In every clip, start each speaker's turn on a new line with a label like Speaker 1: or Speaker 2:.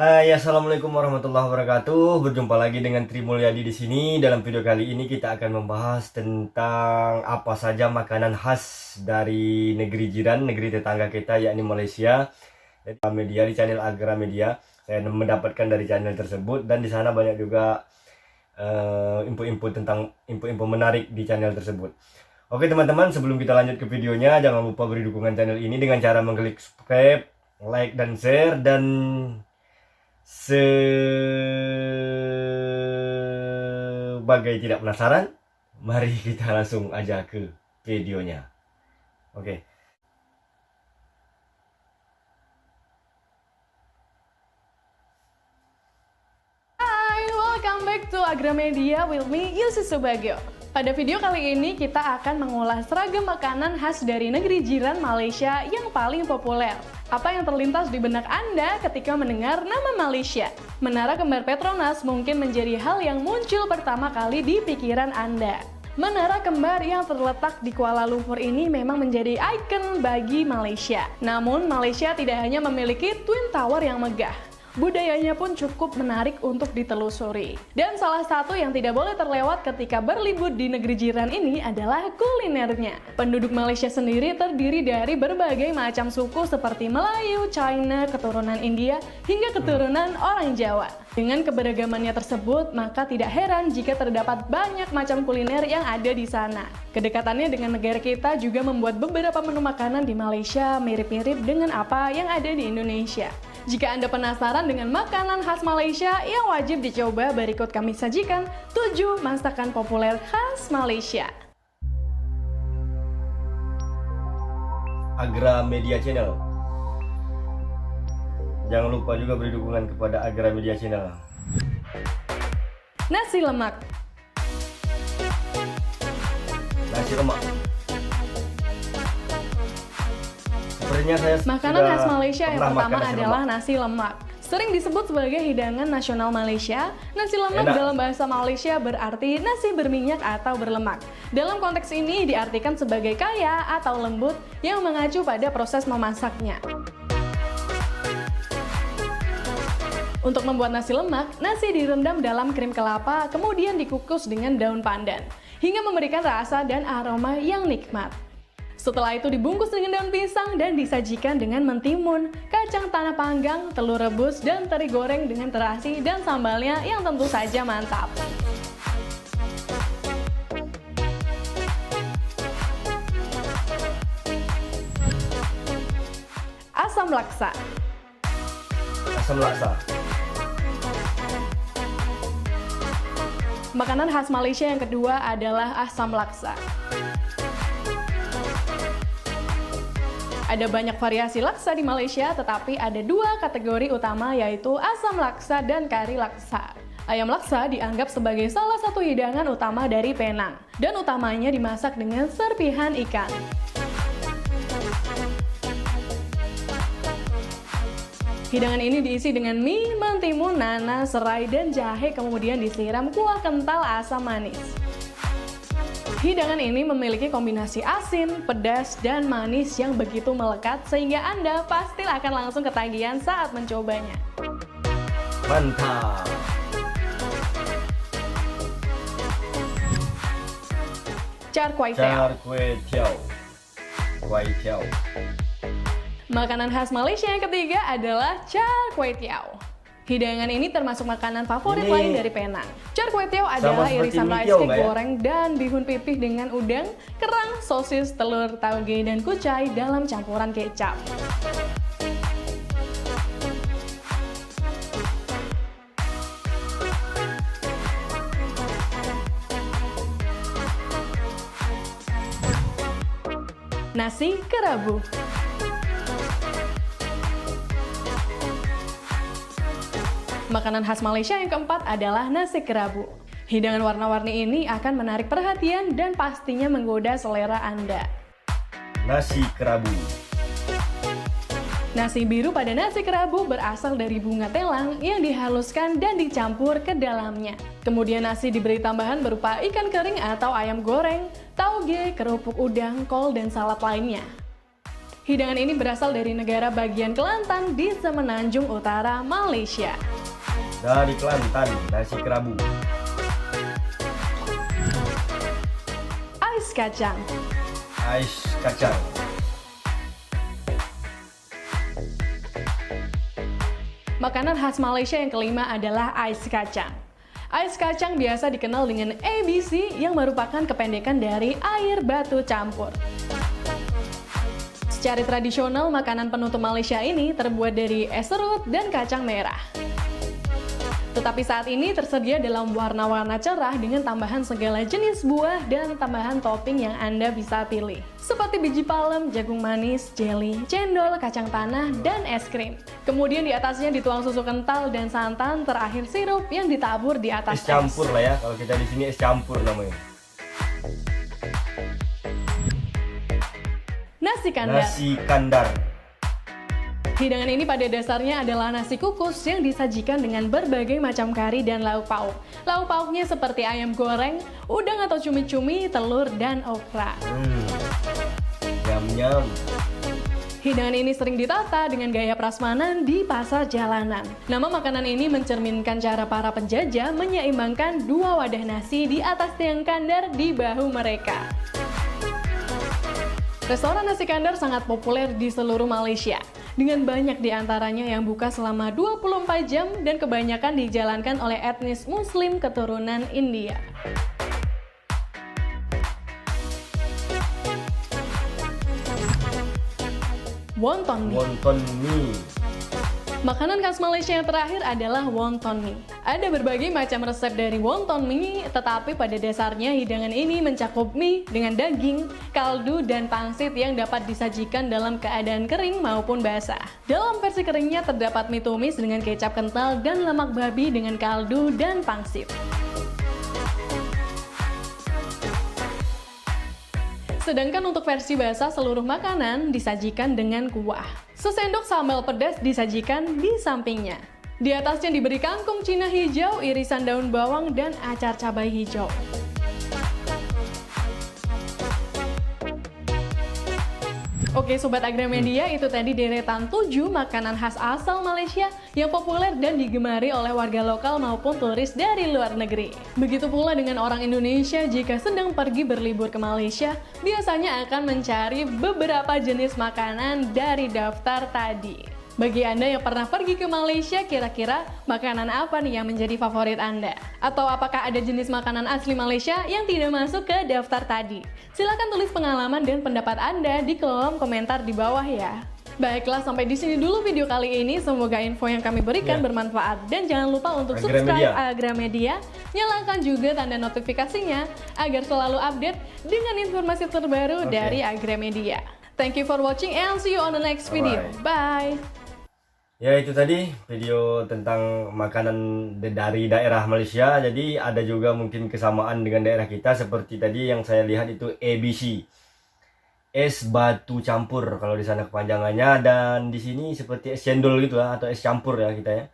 Speaker 1: Hai, assalamualaikum warahmatullahi wabarakatuh. Berjumpa lagi dengan Tri Mulyadi di sini. Dalam video kali ini kita akan membahas tentang apa saja makanan khas dari negeri jiran, negeri tetangga kita, yakni Malaysia. Dari media di channel Agramedia, saya mendapatkan dari channel tersebut dan di sana banyak juga info-info menarik di channel tersebut. Oke teman-teman, sebelum kita lanjut ke videonya, jangan lupa beri dukungan channel ini dengan cara mengklik subscribe, like dan share, dan sebagai tidak penasaran, mari kita langsung aja ke videonya. Oke.
Speaker 2: Hai, welcome back to Agramedia with me, Yusi Subagio. Pada video kali ini kita akan mengulas seragam makanan khas dari negeri jiran Malaysia yang paling populer. Apa yang terlintas di benak Anda ketika mendengar nama Malaysia? Menara kembar Petronas mungkin menjadi hal yang muncul pertama kali di pikiran Anda. Menara kembar yang terletak di Kuala Lumpur ini memang menjadi ikon bagi Malaysia. Namun Malaysia tidak hanya memiliki Twin Tower yang megah. Budayanya pun cukup menarik untuk ditelusuri. Dan salah satu yang tidak boleh terlewat ketika berlibur di negeri jiran ini adalah kulinernya. Penduduk Malaysia sendiri terdiri dari berbagai macam suku seperti Melayu, China, keturunan India, hingga keturunan orang Jawa. Dengan keberagamannya tersebut, maka tidak heran jika terdapat banyak macam kuliner yang ada di sana. Kedekatannya dengan negara kita juga membuat beberapa menu makanan di Malaysia mirip-mirip dengan apa yang ada di Indonesia. Jika Anda penasaran dengan makanan khas Malaysia yang wajib dicoba, berikut kami sajikan 7 masakan populer khas Malaysia.
Speaker 1: Agramedia Channel. Jangan lupa juga beri dukungan kepada Agramedia Channel.
Speaker 2: Nasi lemak.
Speaker 1: Nasi lemak. Sebenarnya saya
Speaker 2: Makanan khas Malaysia yang pertama
Speaker 1: nasi
Speaker 2: adalah
Speaker 1: lemak.
Speaker 2: nasi lemak. Sering disebut sebagai hidangan nasional Malaysia, nasi lemak
Speaker 1: Enak.
Speaker 2: dalam bahasa Malaysia berarti nasi berminyak atau berlemak. Dalam konteks ini diartikan sebagai kaya atau lembut yang mengacu pada proses memasaknya. Untuk membuat nasi lemak, nasi direndam dalam krim kelapa, kemudian dikukus dengan daun pandan, hingga memberikan rasa dan aroma yang nikmat. Setelah itu dibungkus dengan daun pisang dan disajikan dengan mentimun, kacang tanah panggang, telur rebus, dan teri goreng dengan terasi dan sambalnya yang tentu saja mantap. Asam laksa.
Speaker 1: Asam laksa.
Speaker 2: Makanan khas Malaysia yang kedua adalah asam laksa. Ada banyak variasi laksa di Malaysia, tetapi ada 2 kategori utama, yaitu asam laksa dan kari laksa. Ayam laksa dianggap sebagai salah satu hidangan utama dari Penang, dan utamanya dimasak dengan serpihan ikan. Hidangan ini diisi dengan mie, mentimun, nanas, serai, dan jahe, kemudian disiram kuah kental asam manis. Hidangan ini memiliki kombinasi asin, pedas, dan manis yang begitu melekat sehingga Anda pasti akan langsung ketagihan saat mencobanya.
Speaker 1: Mantap.
Speaker 2: Char kway teow.
Speaker 1: Char kway teow. Kway teow.
Speaker 2: Makanan khas Malaysia yang ketiga adalah char kway teow. Hidangan ini termasuk makanan favorit
Speaker 1: Ini
Speaker 2: lain dari Penang. Char kway teow adalah
Speaker 1: seperti
Speaker 2: irisan
Speaker 1: mie
Speaker 2: rice
Speaker 1: tiaw,
Speaker 2: cake
Speaker 1: nggak ya?
Speaker 2: goreng dan bihun pipih dengan udang, kerang, sosis, telur, tauge, dan kucai dalam campuran kecap. Nasi kerabu. Makanan khas Malaysia yang keempat adalah nasi kerabu. Hidangan warna-warni ini akan menarik perhatian dan pastinya menggoda selera Anda.
Speaker 1: Nasi kerabu.
Speaker 2: Nasi biru pada nasi kerabu berasal dari bunga telang yang dihaluskan dan dicampur ke dalamnya. Kemudian nasi diberi tambahan berupa ikan kering atau ayam goreng, tauge, kerupuk udang, kol, dan salad lainnya. Hidangan ini berasal dari negara bagian Kelantan di Semenanjung Utara, Malaysia.
Speaker 1: Dari Kelantan, nasi kerabu.
Speaker 2: Ais kacang.
Speaker 1: Ais kacang.
Speaker 2: Makanan khas Malaysia yang kelima adalah ais kacang. Ais kacang biasa dikenal dengan ABC yang merupakan kependekan dari air batu campur. Secara tradisional, makanan penutup Malaysia ini terbuat dari es serut dan kacang merah. Tetapi saat ini tersedia dalam warna-warna cerah dengan tambahan segala jenis buah dan tambahan topping yang Anda bisa pilih. Seperti biji palem, jagung manis, jelly, cendol, kacang tanah, dan es krim. Kemudian di atasnya dituang susu kental dan santan, terakhir sirup yang ditabur di atas
Speaker 1: Es campur lah ya, kalau kita di sini es campur namanya.
Speaker 2: Nasi kandar.
Speaker 1: Nasi kandar.
Speaker 2: Hidangan ini pada dasarnya adalah nasi kukus yang disajikan dengan berbagai macam kari dan lauk pauk. Lauk pauknya seperti ayam goreng, udang atau cumi-cumi, telur, dan okra.
Speaker 1: Nyam-nyam.
Speaker 2: Hidangan ini sering ditata dengan gaya prasmanan di pasar jalanan. Nama makanan ini mencerminkan cara para penjajah menyeimbangkan dua wadah nasi di atas tiang kandar di bahu mereka. Restoran nasi kandar sangat populer di seluruh Malaysia, dengan banyak di antaranya yang buka selama 24 jam dan kebanyakan dijalankan oleh etnis Muslim keturunan India. Wonton mie.
Speaker 1: Wonton mie.
Speaker 2: Makanan khas Malaysia yang terakhir adalah wonton mie. Ada berbagai macam resep dari wonton mie, tetapi pada dasarnya hidangan ini mencakup mie dengan daging, kaldu, dan pangsit yang dapat disajikan dalam keadaan kering maupun basah. Dalam versi keringnya terdapat mie tumis dengan kecap kental dan lemak babi dengan kaldu dan pangsit. Sedangkan untuk versi basah, seluruh makanan disajikan dengan kuah. Sesendok sambal pedas disajikan di sampingnya. Di atasnya diberi kangkung Cina hijau, irisan daun bawang, dan acar cabai hijau. Oke Sobat Agramedia, itu tadi deretan 7 makanan khas asal Malaysia yang populer dan digemari oleh warga lokal maupun turis dari luar negeri. Begitu pula dengan orang Indonesia jika sedang pergi berlibur ke Malaysia, biasanya akan mencari beberapa jenis makanan dari daftar tadi. Bagi Anda yang pernah pergi ke Malaysia, kira-kira makanan apa nih yang menjadi favorit Anda? Atau apakah ada jenis makanan asli Malaysia yang tidak masuk ke daftar tadi? Silahkan tulis pengalaman dan pendapat Anda di kolom komentar di bawah ya. Baiklah, sampai di sini dulu video kali ini. Semoga info yang kami berikan bermanfaat. Dan jangan lupa untuk subscribe Agramedia. Nyalakan juga tanda notifikasinya agar selalu update dengan informasi terbaru dari Agramedia. Thank you for watching and see you on the next video. Bye!
Speaker 1: Ya itu tadi video tentang makanan dari daerah Malaysia. Jadi ada juga mungkin kesamaan dengan daerah kita, seperti tadi yang saya lihat itu ABC, es batu campur kalau di sana kepanjangannya, dan di sini seperti es cendol gitu lah, atau es campur ya kita ya.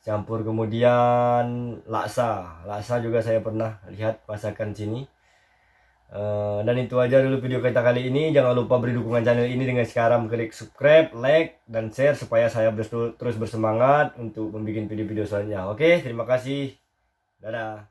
Speaker 1: Campur. Kemudian laksa juga saya pernah lihat masakan sini. Dan itu aja dulu video kita kali ini. Jangan lupa beri dukungan channel ini dengan sekarang klik subscribe, like, dan share supaya saya terus bersemangat untuk membuat video-video selanjutnya. Oke, terima kasih. Dadah.